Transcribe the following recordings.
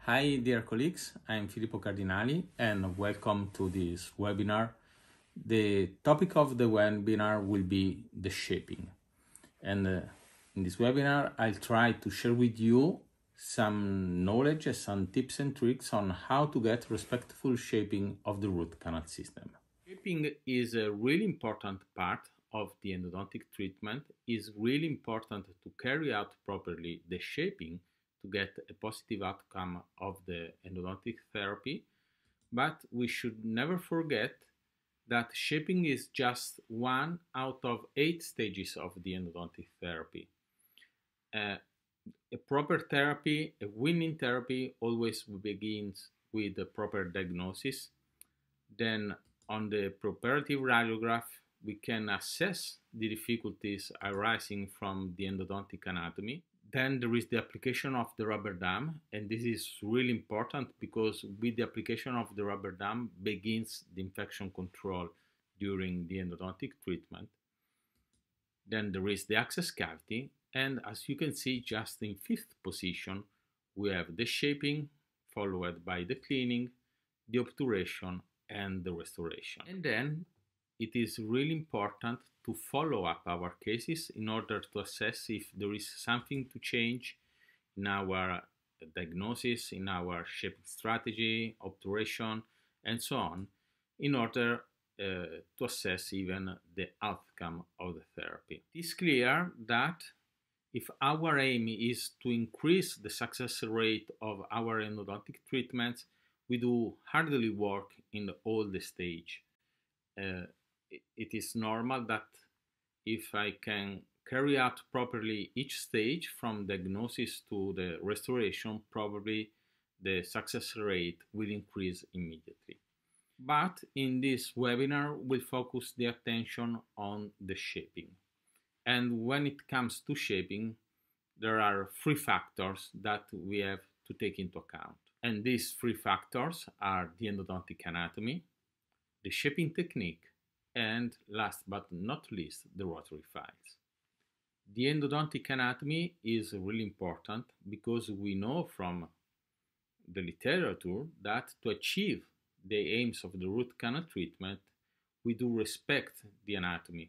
Hi dear colleagues, I'm Filippo Cardinali and welcome to this webinar. The topic of the webinar will be the shaping. And in this webinar, I'll try to share with you some knowledge and some tips and tricks on how to get respectful shaping of the root canal system. Shaping is a really important part of the endodontic treatment. It's really important to carry out properly the shaping to get a positive outcome of the endodontic therapy. But we should never forget that shaping is just one out of 8 stages of the endodontic therapy. A proper therapy, a winning therapy, always begins with a proper diagnosis. Then on the preoperative radiograph, we can assess the difficulties arising from the endodontic anatomy. Then there is the application of the rubber dam, and this is really important because with the application of the rubber dam begins the infection control during the endodontic treatment. Then there is the access cavity, and as you can see, just in 5th position, we have the shaping, followed by the cleaning, the obturation, and the restoration. And then it is really important to follow up our cases in order to assess if there is something to change in our diagnosis, in our shaping strategy, obturation, and so on, in order to assess even the outcome of the therapy. It is clear that if our aim is to increase the success rate of our endodontic treatments, we do hardly work in all the stage. It is normal that if I can carry out properly each stage from diagnosis to the restoration, probably the success rate will increase immediately. But in this webinar, we'll focus the attention on the shaping. And when it comes to shaping, there are 3 factors that we have to take into account. And these 3 factors are the endodontic anatomy, the shaping technique, and last but not least, the Rotary Files. The endodontic anatomy is really important because we know from the literature that to achieve the aims of the root canal treatment, we do respect the anatomy.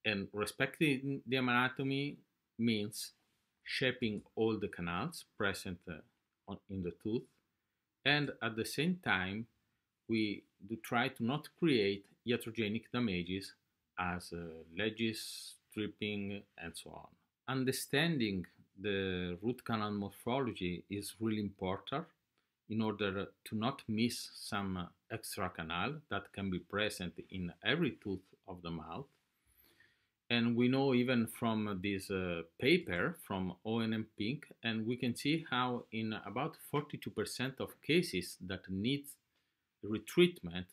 And respecting the anatomy means shaping all the canals present in the tooth, and at the same time we do try to not create iatrogenic damages as ledges, stripping, and so on. Understanding the root canal morphology is really important in order to not miss some extra canal that can be present in every tooth of the mouth. And we know even from this paper from Owen and Pink, and we can see how in about 42% of cases that need retreatment,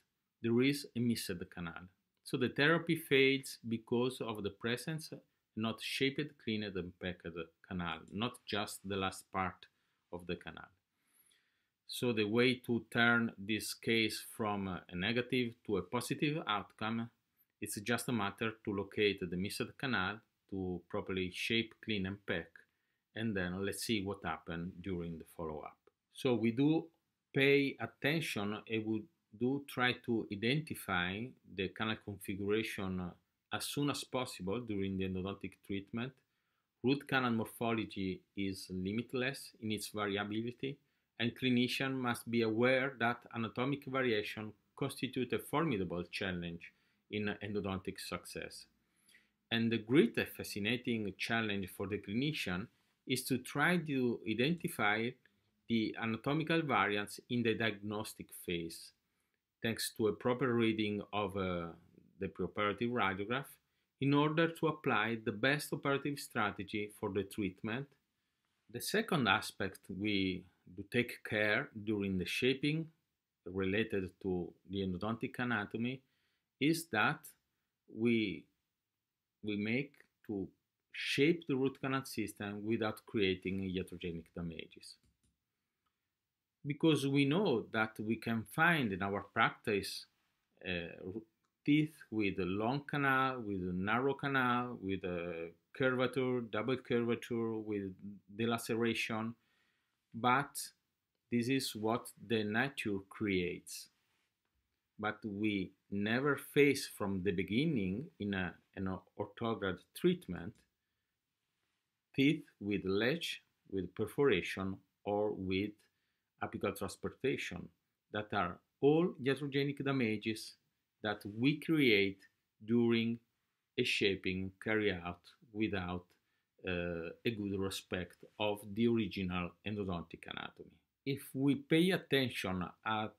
there is a missed canal. So the therapy fails because of the presence not shaped, cleaned, and packed canal, not just the last part of the canal. So the way to turn this case from a negative to a positive outcome, it's just a matter to locate the missed canal, to properly shape, clean, and pack, and then let's see what happened during the follow-up. So we do pay attention and we do try to identify the canal configuration as soon as possible during the endodontic treatment. Root canal morphology is limitless in its variability, and clinicians must be aware that anatomic variation constitutes a formidable challenge in endodontic success. And the great and fascinating challenge for the clinician is to try to identify the anatomical variants in the diagnostic phase, thanks to a proper reading of the preoperative radiograph, in order to apply the best operative strategy for the treatment. The second aspect we do take care during the shaping related to the endodontic anatomy is that we make to shape the root canal system without creating iatrogenic damages. Because we know that we can find in our practice teeth with a long canal, with a narrow canal, with a curvature, double curvature, with delaceration. but this is what the nature creates. But we never face from the beginning in an orthograph treatment teeth with ledge, with perforation, or with apical transportation, that are all iatrogenic damages that we create during a shaping carried out without a good respect of the original endodontic anatomy. If we pay attention at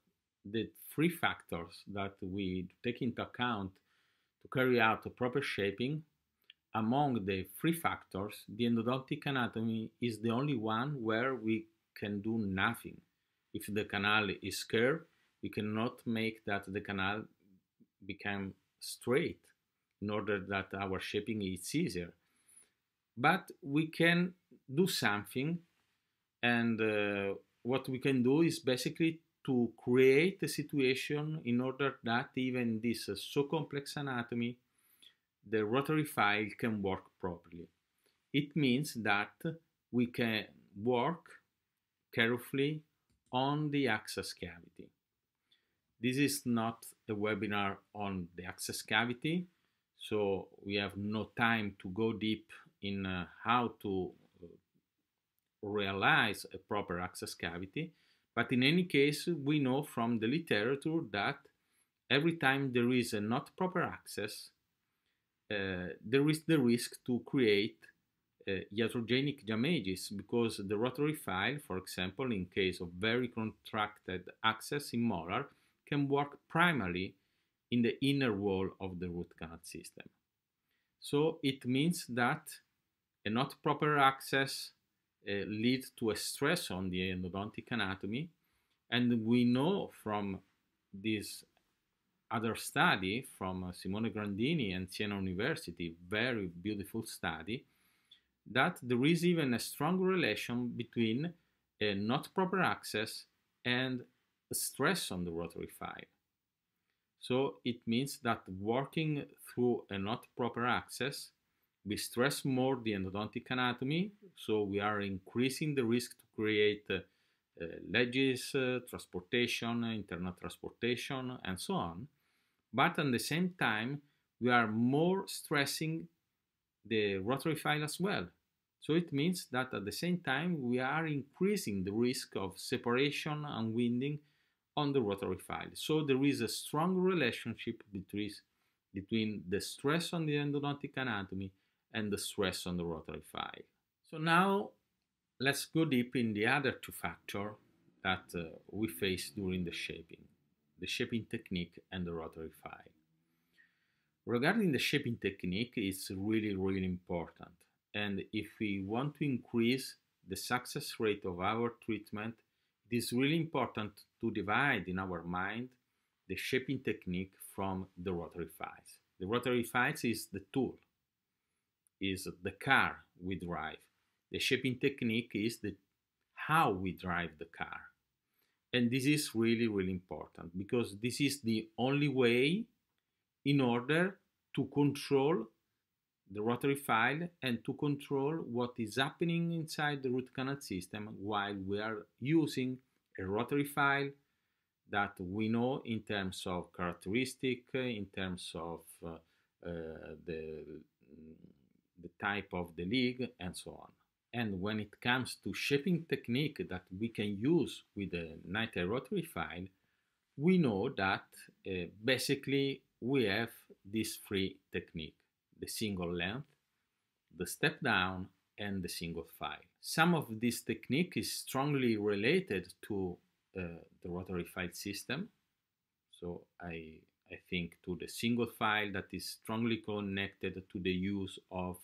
the three factors that we take into account to carry out a proper shaping, among the three factors, the endodontic anatomy is the only one where we can do nothing. If the canal is curved, we cannot make that the canal become straight in order that our shaping is easier. But we can do something, and what we can do is basically to create a situation in order that even this so complex anatomy, the rotary file can work properly. It means that we can work carefully on the access cavity. This is not a webinar on the access cavity, so we have no time to go deep in how to realize a proper access cavity. But in any case, we know from the literature that every time there is a not proper access, there is the risk to create iatrogenic damages, because the rotary file, for example, in case of very contracted access in molar, can work primarily in the inner wall of the root canal system. So it means that a not proper access leads to a stress on the endodontic anatomy, and we know from this other study from Simone Grandini and Siena University, very beautiful study, that there is even a strong relation between a not proper access and stress on the rotary file. So it means that working through a not proper access, we stress more the endodontic anatomy, so we are increasing the risk to create ledges, transportation, internal transportation, and so on. But at the same time, we are more stressing the rotary file as well. So it means that at the same time, we are increasing the risk of separation and winding on the rotary file. So there is a strong relationship between the stress on the endodontic anatomy and the stress on the rotary file. So now let's go deep in the other two factors that we face during the shaping technique and the rotary file. Regarding the shaping technique, it's really, really important. And if we want to increase the success rate of our treatment, it is really important to divide in our mind the shaping technique from the rotary files. The rotary files is the tool, is the car we drive. The shaping technique is how we drive the car. And this is really, really important, because this is the only way in order to control the rotary file and to control what is happening inside the root canal system while we are using a rotary file that we know in terms of characteristic, in terms of the type of the lead, and so on. And when it comes to shaping technique that we can use with a nitrile rotary file, we know that basically we have these three techniques: the single length, the step down, and the single file. Some of this technique is strongly related to the rotary file system. So I think to the single file that is strongly connected to the use of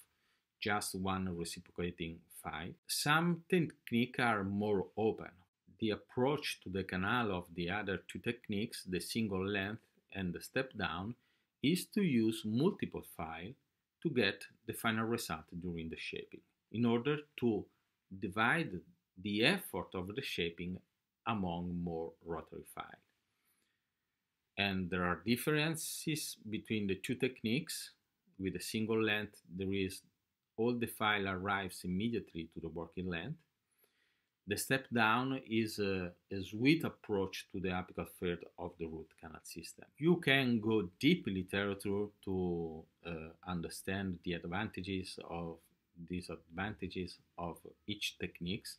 just one reciprocating file. Some techniques are more open. The approach to the canal of the other two techniques, the single length and the step down, is to use multiple files to get the final result during the shaping, in order to divide the effort of the shaping among more rotary files. And there are differences between the two techniques. With a single length, there is all the file arrives immediately to the working length. The step down is a sweet approach to the apical third of the root canal system. You can go deep in literature to understand the advantages of disadvantages of each techniques.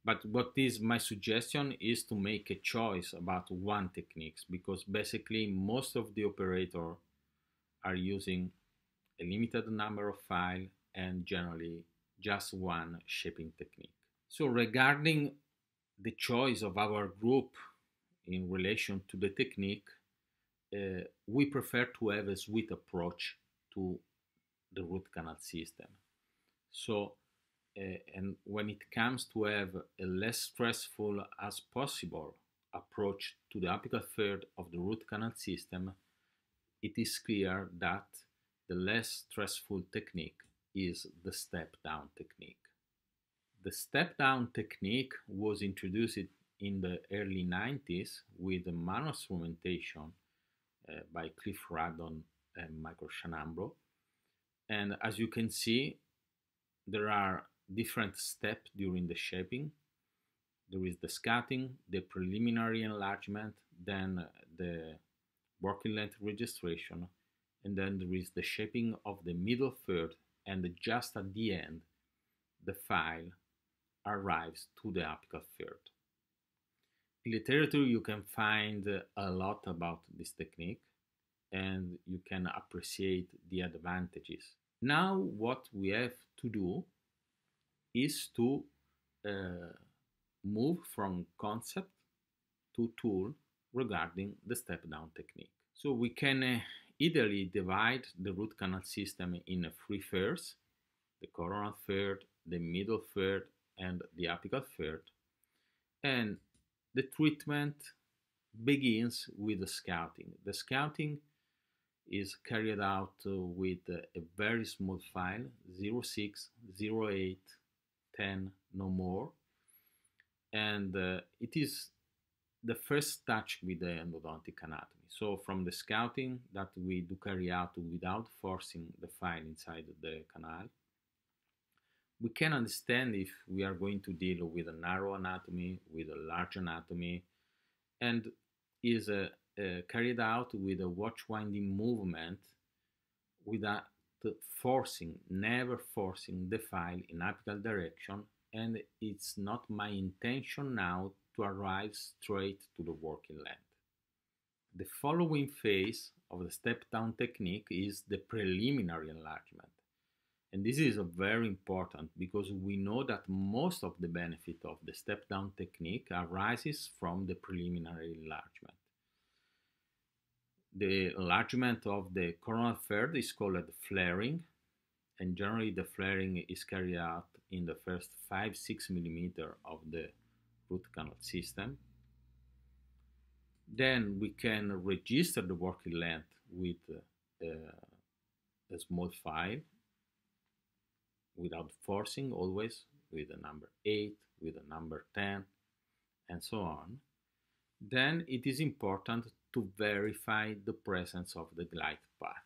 But what is my suggestion is to make a choice about one technique, because basically most of the operators are using a limited number of files and generally just one shaping technique. So regarding the choice of our group in relation to the technique, we prefer to have a sweet approach to the root canal system. So, and when it comes to have a less stressful as possible approach to the apical third of the root canal system, it is clear that the less stressful technique is the step down technique. The step down technique was introduced in the early 90s with manual instrumentation by Cliff Radon and Michael Shanambro. And as you can see, there are different steps during the shaping. There is the scouting, the preliminary enlargement, then the working length registration, and then there is the shaping of the middle third, and just at the end, the file arrives to the apical third. In literature, you can find a lot about this technique, and you can appreciate the advantages. Now, what we have to do is to move from concept to tool regarding the step down technique. So we can easily divide the root canal system in three thirds: the coronal third, the middle third, and the apical third. And the treatment begins with the scouting. The scouting is carried out with a very small file, 06, 08, 10, no more. And it is the first touch with the endodontic anatomy. So from the scouting that we do carry out without forcing the file inside the canal, we can understand if we are going to deal with a narrow anatomy, with a large anatomy, and is carried out with a watch winding movement without forcing, never forcing the file in apical direction. And it's not my intention now to arrive straight to the working length. The following phase of the step down technique is the preliminary enlargement. And this is very important because we know that most of the benefit of the step down technique arises from the preliminary enlargement. The enlargement of the coronal third is called flaring, and generally the flaring is carried out in the first 5-6 millimeters of the root canal system. Then we can register the working length with a small file without forcing, always with a number 8, with a number 10, and so on. Then it is important to verify the presence of the glide path.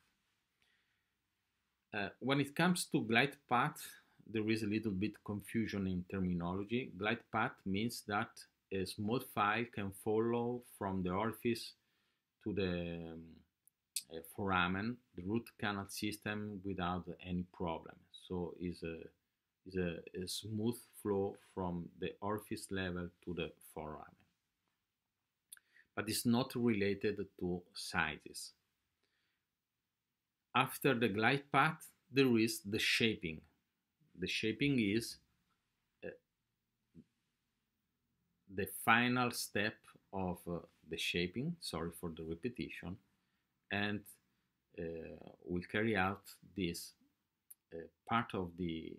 When it comes to glide path, there is a little bit confusion in terminology. Glide path means that a small file can follow from the orifice to the foramen, the root canal system, without any problem. So is a smooth flow from the orifice level to the foramen. But it's not related to sizes. After the glide path, there is the shaping. The shaping is the final step of the shaping, sorry for the repetition, and we'll carry out this part of the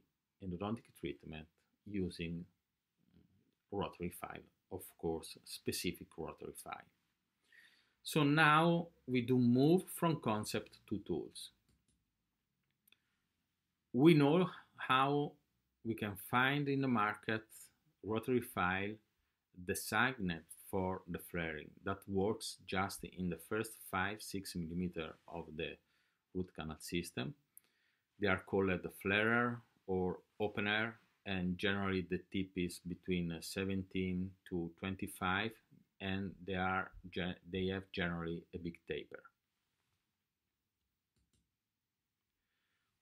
endodontic treatment using rotary file, of course, specific rotary file. So now we do move from concept to tools. We know how we can find in the market rotary file designed for the flaring that works just in the first 5-6 millimeters of the root canal system. They are called the flarer or opener, and generally the tip is between 17 to 25, and they have generally a big taper.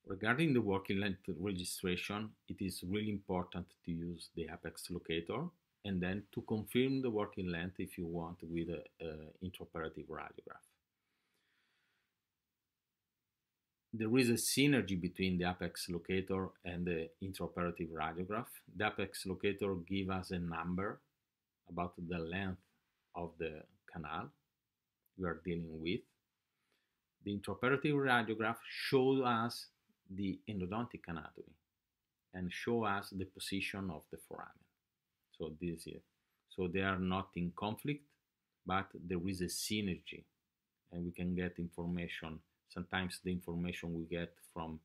Regarding the working length registration, it is really important to use the apex locator and then to confirm the working length if you want with an intraoperative radiograph. There is a synergy between the apex locator and the intraoperative radiograph. The apex locator gives us a number about the length of the canal we are dealing with. The intraoperative radiograph shows us the endodontic anatomy and show us the position of the foramen. So this is so they are not in conflict, but there is a synergy, and we can get information. Sometimes the information we get from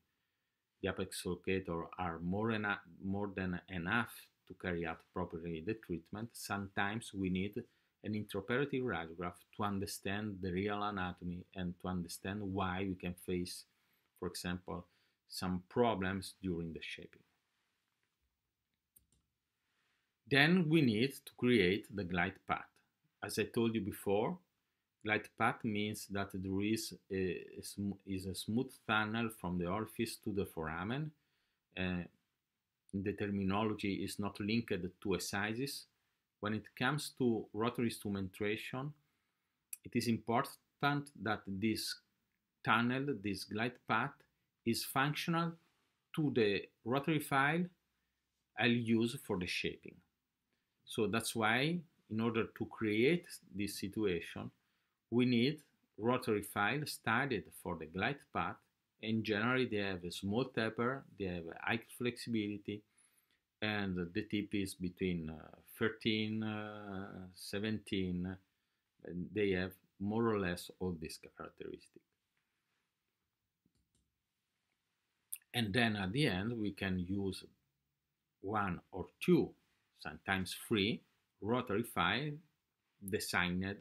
the apex locator are more than enough to carry out properly the treatment. Sometimes we need an intraoperative radiograph to understand the real anatomy and to understand why we can face, for example, some problems during the shaping. Then we need to create the glide path. As I told you before, glide path means that there is a smooth tunnel from the orifice to the foramen. The terminology is not linked to excisions. When it comes to rotary instrumentation, it is important that this tunnel, this glide path, is functional to the rotary file I'll use for the shaping. So that's why, in order to create this situation, we need rotary file studied for the glide path, and generally they have a small taper, they have a high flexibility, and the tip is between 13, 17, and they have more or less all these characteristics. And then at the end we can use one or two, sometimes three, rotary file designed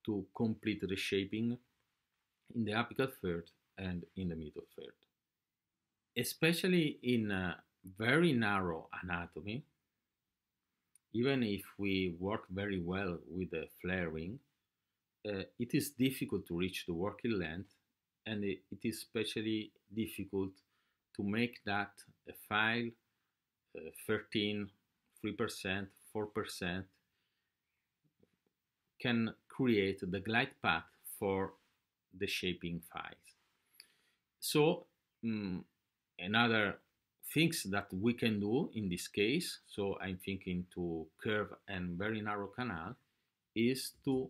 to complete the shaping in the apical third and in the middle third. Especially in a very narrow anatomy, even if we work very well with the flaring, it is difficult to reach the working length, and it is especially difficult to make that a file 13, 3%, 4% can create the glide path for the shaping files. So another things that we can do in this case, so I'm thinking to curve and very narrow canal, is to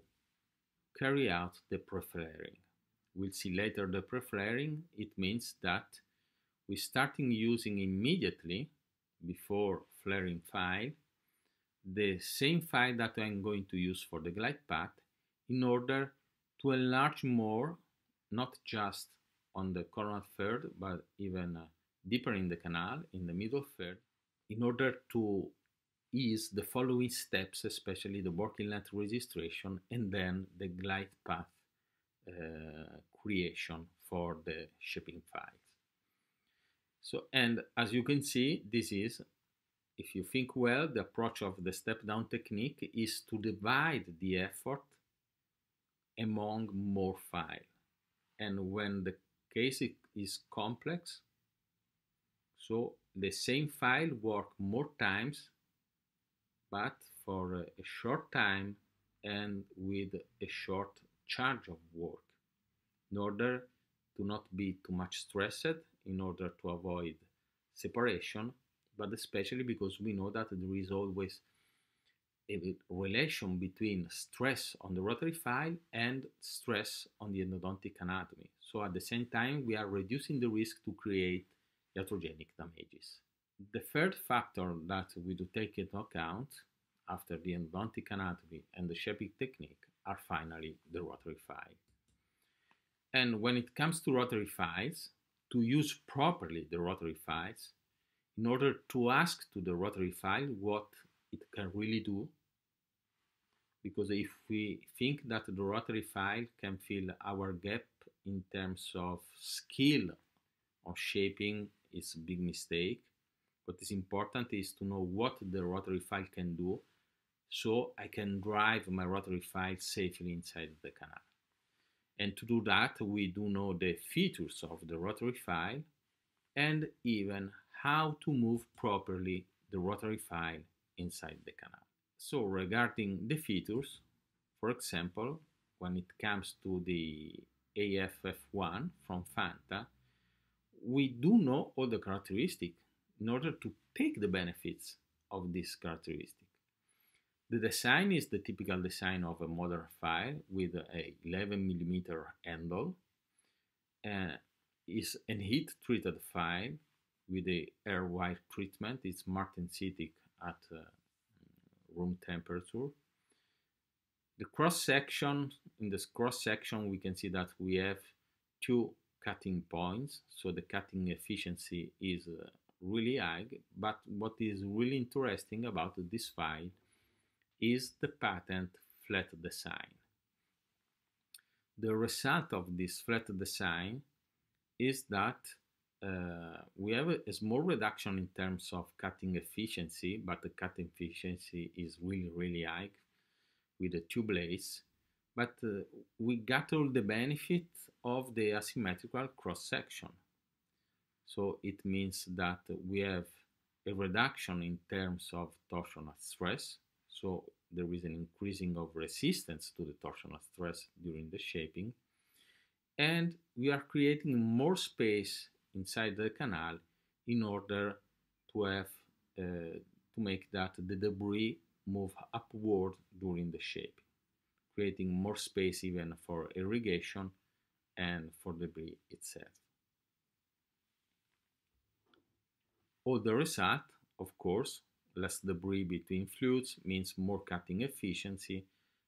carry out the pre-flaring. We'll see later the pre-flaring. It means that we're starting using immediately, before flaring file, the same file that I'm going to use for the glide path in order to enlarge more, not just on the coronal third, but even deeper in the canal, in the middle third, in order to ease the following steps, especially the working length registration and then the glide path creation for the shaping files. So, and as you can see, this is, if you think well, the approach of the step-down technique is to divide the effort among more files. And when the case is complex, so the same file work more times, but for a short time and with a short charge of work, in order to not be too much stressed, in order to avoid separation, but especially because we know that there is always a relation between stress on the rotary file and stress on the endodontic anatomy. So at the same time, we are reducing the risk to create iatrogenic damages. The third factor that we do take into account after the endodontic anatomy and the shaping technique are finally the rotary file. And when it comes to rotary files, to use properly the rotary files, in order to ask to the rotary file what it can really do, because if we think that the rotary file can fill our gap in terms of skill of shaping, it's a big mistake. What is important is to know what the rotary file can do, so I can drive my rotary file safely inside the canal. And to do that, we do know the features of the rotary file and even how to move properly the rotary file inside the canal. So regarding the features, for example, when it comes to the AFF1 from Fanta, we do know all the characteristics in order to take the benefits of this characteristic. The design is the typical design of a modern file with a 11mm handle. Is a heat-treated file with a air wire treatment. It's martensitic at room temperature. The cross section, in this cross section we can see that we have two cutting points, so the cutting efficiency is really high. But what is really interesting about this file is the patent flat design. The result of this flat design is that we have a small reduction in terms of cutting efficiency, but the cutting efficiency is really high with the two blades. But we got all the benefit of the asymmetrical cross section. So it means that we have a reduction in terms of torsional stress. So there is an increasing of resistance to the torsional stress during the shaping. And we are creating more space inside the canal in order to have to make that the debris move upward during the shaping, creating more space even for irrigation and for debris itself. All the result, of course, less debris between fluids means more cutting efficiency,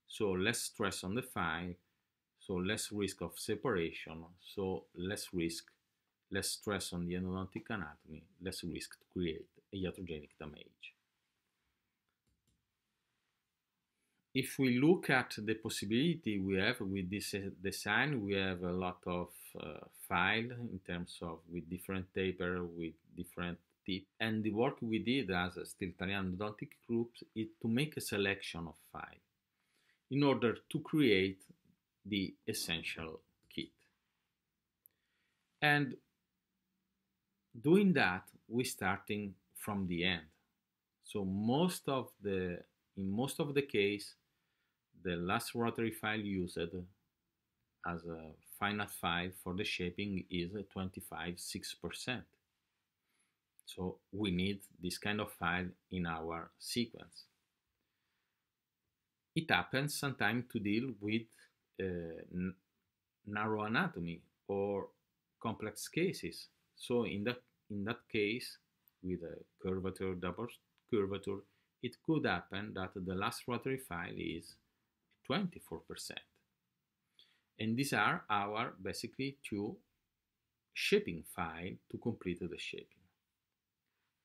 so less stress on the file, so less risk of separation, so less stress on the endodontic anatomy, less risk to create a iatrogenic damage. If we look at the possibility we have with this design, we have a lot of file in terms of with different taper, with different tip, and the work we did as a Steel Italian Endodontic Group is to make a selection of file in order to create the essential kit. And doing that, we're starting from the end. So in most of the case, the last rotary file used as a final file for the shaping is 25/6%. So we need this kind of file in our sequence. It happens sometimes to deal with narrow anatomy or complex cases. So in that case, with a curvature, double curvature, it could happen that the last rotary file is 24%. And these are our basically two shaping files to complete the shaping.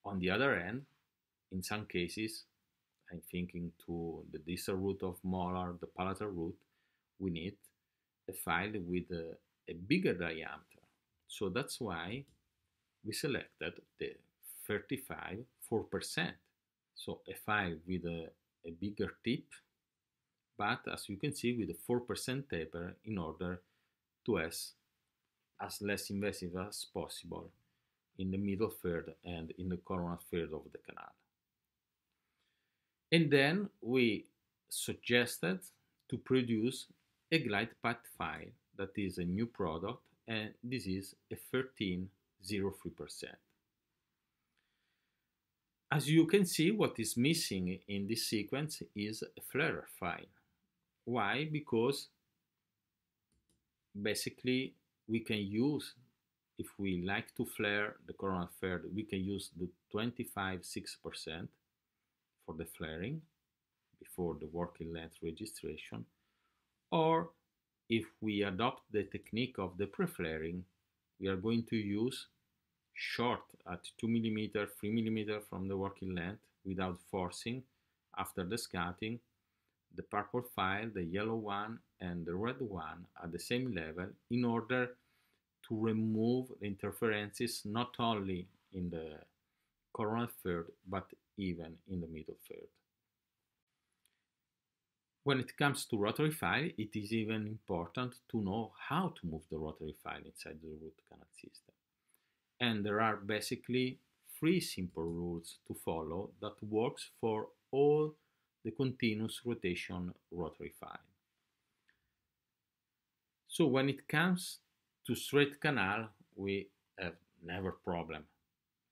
On the other hand, in some cases, I'm thinking to the distal root of molar, the palatal root, we need a file with a bigger diameter. So that's why we selected the 35/4%. So a file with a bigger tip, but as you can see with a 4% taper in order to have as less invasive as possible in the middle third and in the coronal third of the canal. And then we suggested to produce a glide path file that is a new product, and this is a 13/03%. As you can see, what is missing in this sequence is a flare file. Why? Because basically we can use, if we like to flare the coronal third, we can use the 25/6% for the flaring before the working length registration, or if we adopt the technique of the pre-flaring, we are going to use short at 2mm, 3mm from the working length without forcing after the scouting, the purple file, the yellow one, and the red one at the same level in order to remove the interferences not only in the coronal third, but even in the middle third. When it comes to rotary file, it is even important to know how to move the rotary file inside the root canal system. And there are basically 3 simple rules to follow that works for all the continuous rotation rotary file. So when it comes to straight canal, we have never problem.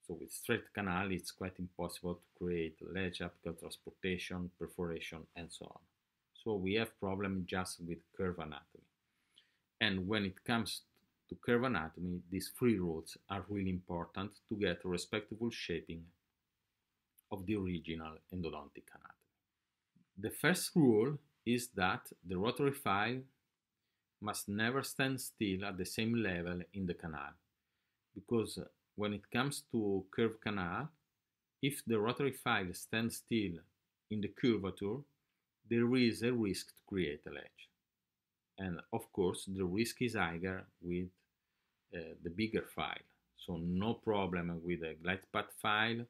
So with straight canal, it's quite impossible to create ledge, apical transportation, perforation, and so on. So we have problem just with curve anatomy. And when it comes to curve anatomy, these 3 rules are really important to get a respectable shaping of the original endodontic anatomy. The first rule is that the rotary file must never stand still at the same level in the canal, because when it comes to curved canal, if the rotary file stands still in the curvature, there is a risk to create a ledge. And of course, the risk is higher with the bigger file. So no problem with a glide path file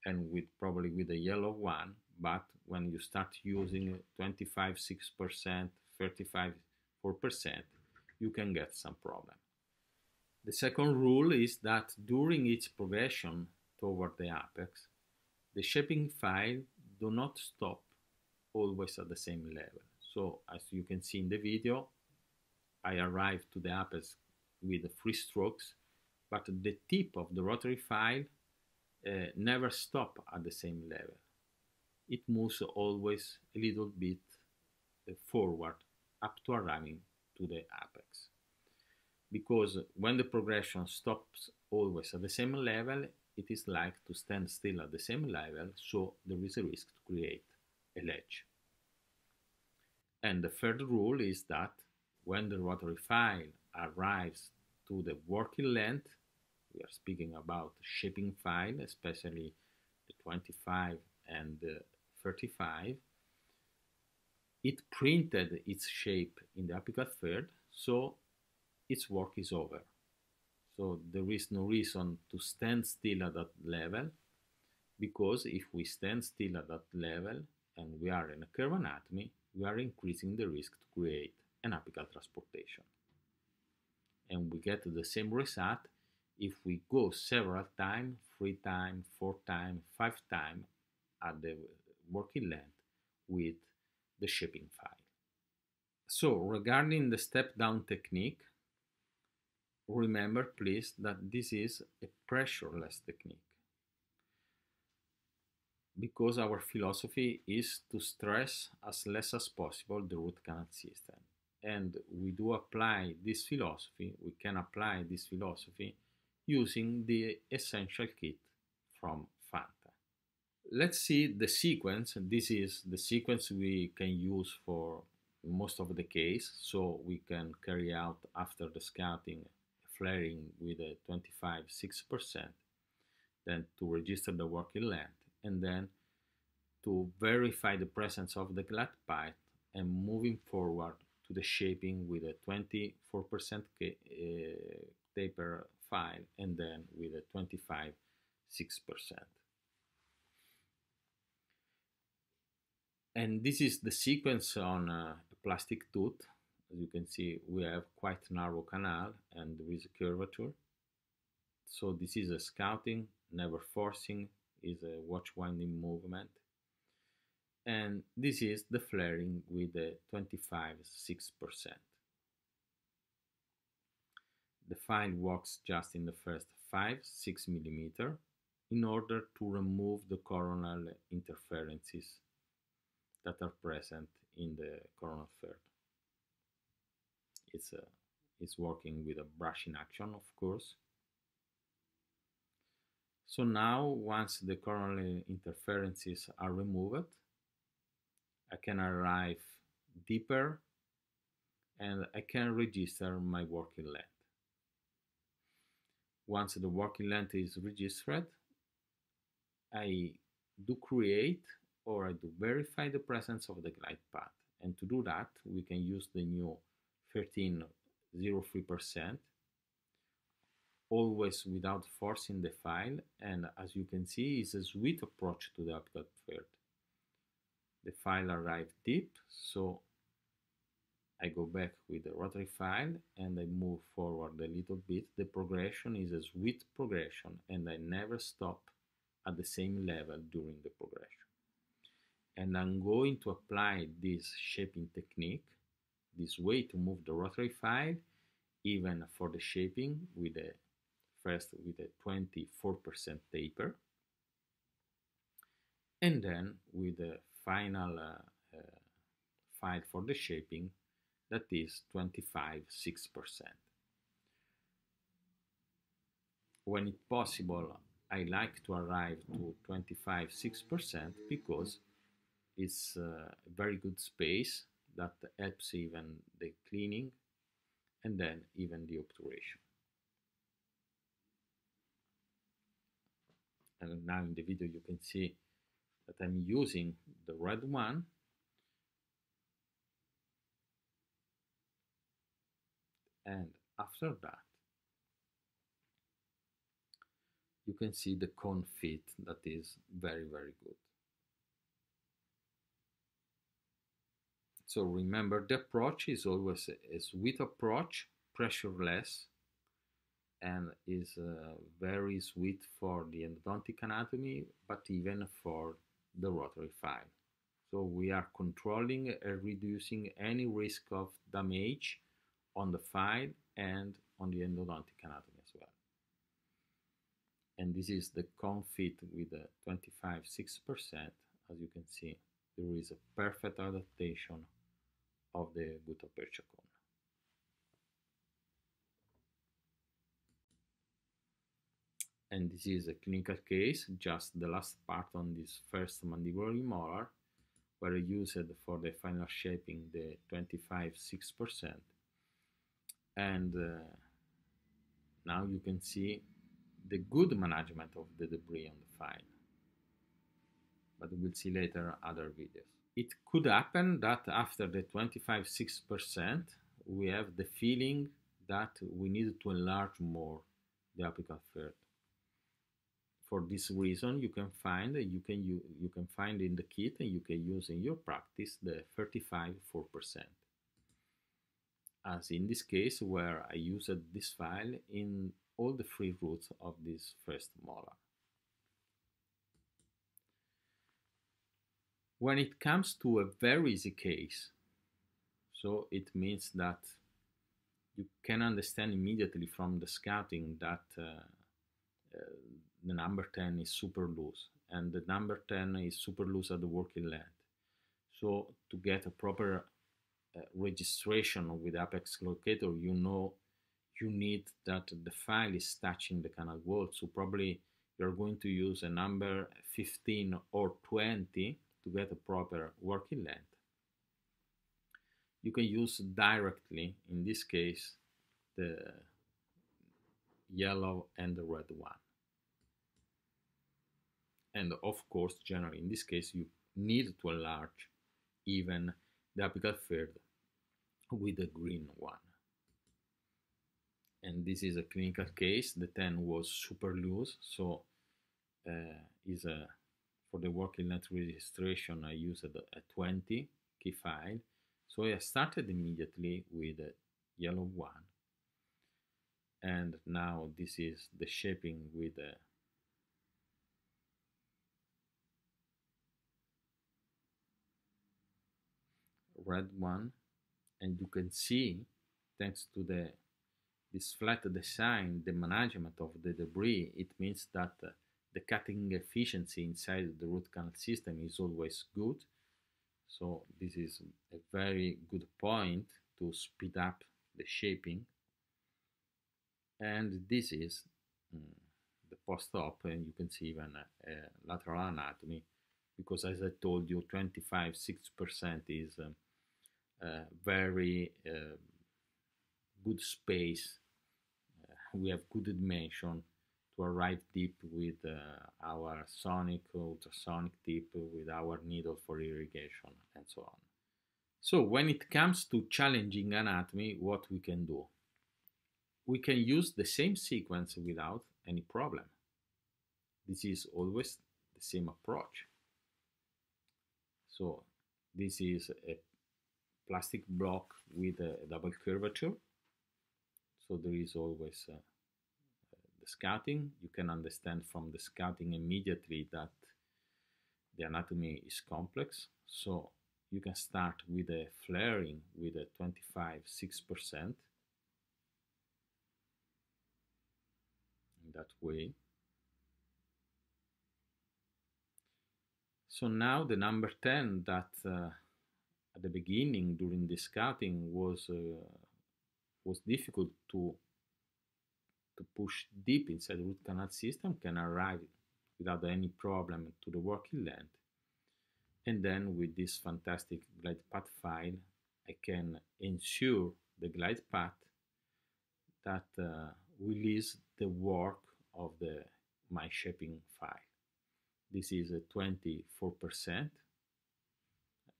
and probably with a yellow one, but when you start using 25-6%, 35-4%, you can get some problem. The second rule is that during its progression toward the apex, the shaping file do not stop always at the same level. So as you can see in the video, I arrived to the apex with 3 strokes, but the tip of the rotary file never stop at the same level. It moves always a little bit forward up to arriving to the apex. Because when the progression stops always at the same level, it is like to stand still at the same level, so there is a risk to create a ledge. And the third rule is that when the rotary file arrives to the working length, we are speaking about shaping file, especially the 25 and the 35, it printed its shape in the apical third, so its work is over. So there is no reason to stand still at that level, because if we stand still at that level and we are in a curve anatomy, we are increasing the risk to create an apical transportation. And we get the same result if we go several times, 3 times, 4 times, 5 times at the working length with the shaping file. So regarding the step down technique, remember please that this is a pressureless technique, because our philosophy is to stress as less as possible the root canal system. And we do apply this philosophy, we can apply this philosophy using the essential kit from Fanta. Let's see the sequence. This is the sequence we can use for most of the case, so we can carry out after the scouting flaring with a 25-6%, then to register the working length, and then to verify the presence of the glide path and moving forward to the shaping with a 24% taper file and then with a 25-6%. And this is the sequence on a plastic tooth. As you can see, we have quite narrow canal and there is a curvature. So this is a scouting, never forcing, is a watch winding movement. And this is the flaring with a 25-6%. The file works just in the first 5-6 millimeter in order to remove the coronal interferences that are present in the coronal third. It's working with a brushing action, of course. So now, once the coronal interferences are removed, I can arrive deeper and I can register my working length. Once the working length is registered, I do create or I do verify the presence of the glide path. And to do that, we can use the new 1303%. always without forcing the file, and as you can see, is a sweet approach to the optical third. The file arrived deep, so I go back with the rotary file and I move forward a little bit. The progression is a sweet progression and I never stop at the same level during the progression. And I'm going to apply this shaping technique, this way to move the rotary file, even for the shaping with a first with a 24% taper, and then with the final file for the shaping that is 25.6%. When it's possible, I like to arrive to 25.6% because it's a very good space that helps even the cleaning and then even the obturation. And now in the video you can see that I'm using the red one, and after that you can see the cone fit that is very good. So remember, the approach is always a sweet approach, pressureless, and is very sweet for the endodontic anatomy, but even for the rotary file. So we are controlling and reducing any risk of damage on the file and on the endodontic anatomy as well. And this is the cone fit with a 25.6%. As you can see, there is a perfect adaptation of the gutta percha cone. And this is a clinical case, just the last part on this first mandibular molar, where I used for the final shaping the 25.6%. And now you can see the good management of the debris on the file. But we'll see later other videos. It could happen that after the 25.6%, we have the feeling that we need to enlarge more the apical third. For this reason, you can find in the kit and you can use in your practice the 35.4%. As in this case, where I used this file in all the 3 roots of this first molar. When it comes to a very easy case, so it means that you can understand immediately from the scouting that the number 10 is super loose, and the number 10 is super loose at the working length. So to get a proper registration with apex locator, you need that the file is touching the canal wall. So probably you're going to use a number 15 or 20 to get a proper working length. You can use directly, in this case, the yellow and the red one. And of course, generally in this case, you need to enlarge even the apical third with the green one. And this is a clinical case. The 10 was super loose, so for the working length registration I used a 20 key file. So I started immediately with a yellow one, and now this is the shaping with a red one, and you can see, thanks to this flat design, the management of the debris, it means that the cutting efficiency inside the root canal system is always good. So this is a very good point to speed up the shaping. And this is the post-op, and you can see even lateral anatomy, because as I told you, 25.6% is very good space. We have good dimension to arrive deep with our sonic, ultrasonic tip, with our needle for irrigation, and so on. So when it comes to challenging anatomy, what we can do? we can use the same sequence without any problem. This is always the same approach. So this is a plastic block with a double curvature. So there is always the scouting. You can understand from the scouting immediately that the anatomy is complex. So you can start with a flaring with a 25-6% in that way. So now the number 10 that at the beginning during the scouting was difficult to push deep inside the root canal system can arrive without any problem to the working length. And then with this fantastic glide path file, I can ensure the glide path that release the work of my shaping file. This is a 24%.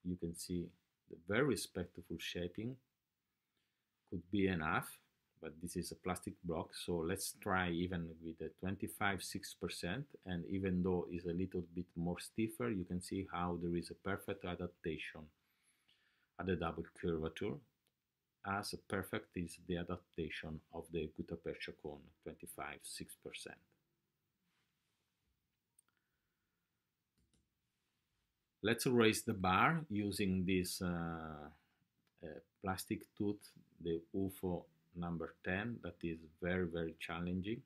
You can see the very respectful shaping could be enough, but this is a plastic block, so let's try even with a 25-6%, and even though it's a little bit more stiffer, you can see how there is a perfect adaptation at the double curvature, as perfect is the adaptation of the gutta percha cone, 25-6%. Let's raise the bar using this plastic tooth, the UFO number 10, that is very, very challenging.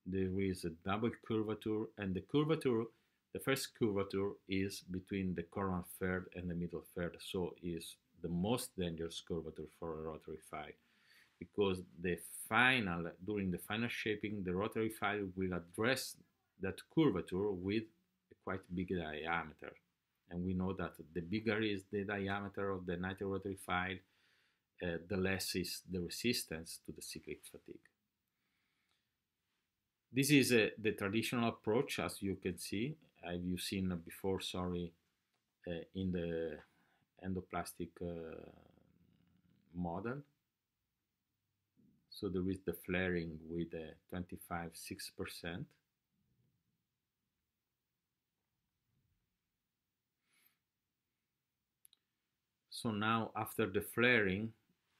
There is a double curvature, and the curvature, the first curvature is between the coronal third and the middle third, so is the most dangerous curvature for a rotary file, because during the final shaping, the rotary file will address that curvature with a quite big diameter. And we know that the bigger is the diameter of the nitro rotary file, the less is the resistance to the cyclic fatigue. This is the traditional approach, as you can see. Have you seen before, sorry, in the endoplastic model. So there is the flaring with a 25-6%. So now after the flaring,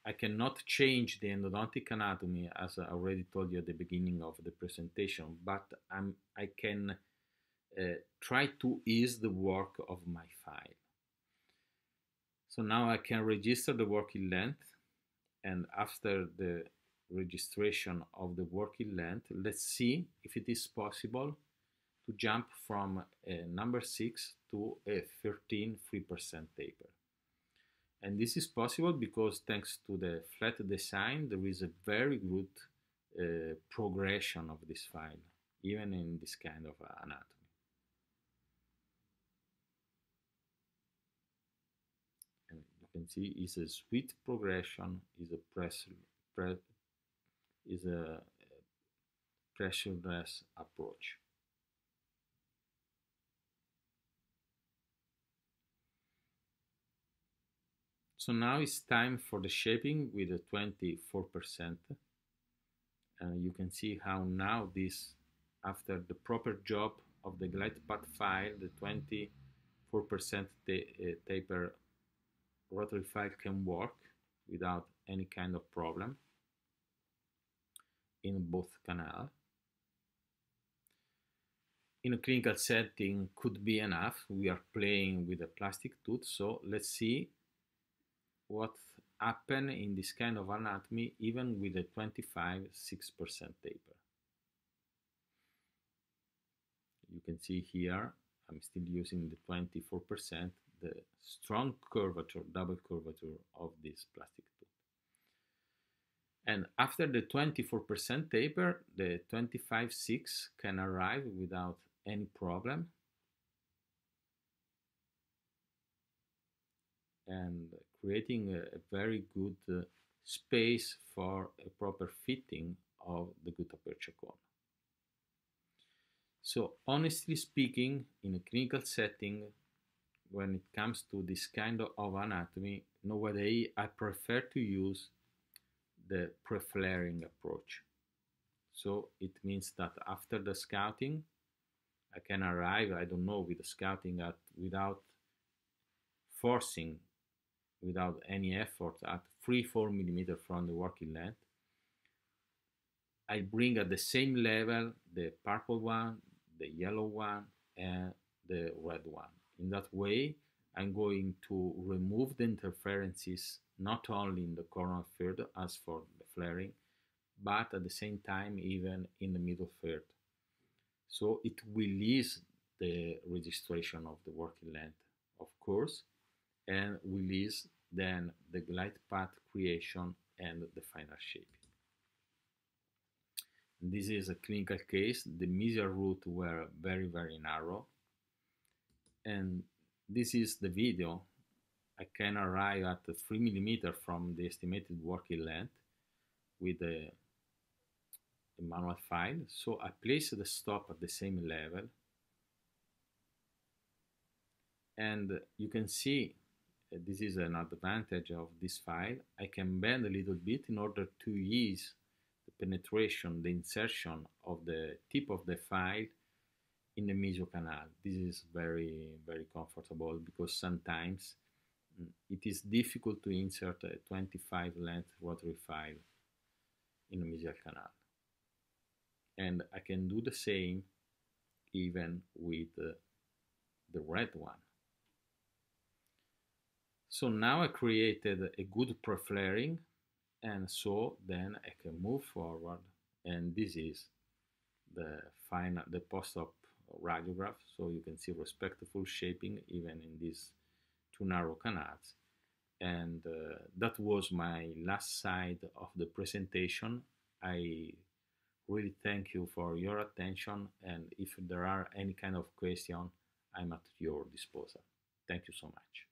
I cannot change the endodontic anatomy, as I already told you at the beginning of the presentation, but I can try to ease the work of my file. So now I can register the working length, and after the registration of the working length, let's see if it is possible to jump from a number 6 to a 13 3% taper. And this is possible because thanks to the flat design, there is a very good progression of this file, even in this kind of anatomy. And you can see it's a sweet progression, is a pressureless approach. So now it's time for the shaping with a 24%. You can see how now this, after the proper job of the glide path file, the 24% taper rotary file can work without any kind of problem in both canals. In a clinical setting could be enough. We are playing with a plastic tooth, so let's see what happens in this kind of anatomy even with a 25-6% taper. You can see here I'm still using the 24%, the strong curvature, double curvature of this plastic tooth. And after the 24% taper, the 25-6 can arrive without any problem. And creating a very good space for a proper fitting of the gutta percha cone. So honestly speaking, in a clinical setting, when it comes to this kind of anatomy, nowadays I prefer to use the pre-flaring approach. So it means that after the scouting, I can arrive, I don't know, with the scouting without forcing, without any effort, at 3-4 millimeter from the working length. I bring at the same level the purple one, the yellow one, and the red one. In that way, I'm going to remove the interferences not only in the coronal third as for the flaring, but at the same time even in the middle third. So it will ease the registration of the working length, of course, and will ease then the glide path creation and the final shaping. This is a clinical case. The mesial root were very, very narrow. And this is the video. I can arrive at 3 millimeter from the estimated working length with the manual file. So I place the stop at the same level. And you can see this is an advantage of this file. I can bend a little bit in order to ease the penetration, the insertion of the tip of the file in the mesial canal. This is very, very comfortable because sometimes it is difficult to insert a 25 length rotary file in a mesial canal. And I can do the same even with the red one. So now I created a good pre-flaring, and so then I can move forward, and this is the final, the post-op radiograph. So you can see respectful shaping even in these two narrow canals. And that was my last slide of the presentation. I really thank you for your attention, and if there are any kind of question, I'm at your disposal. Thank you so much.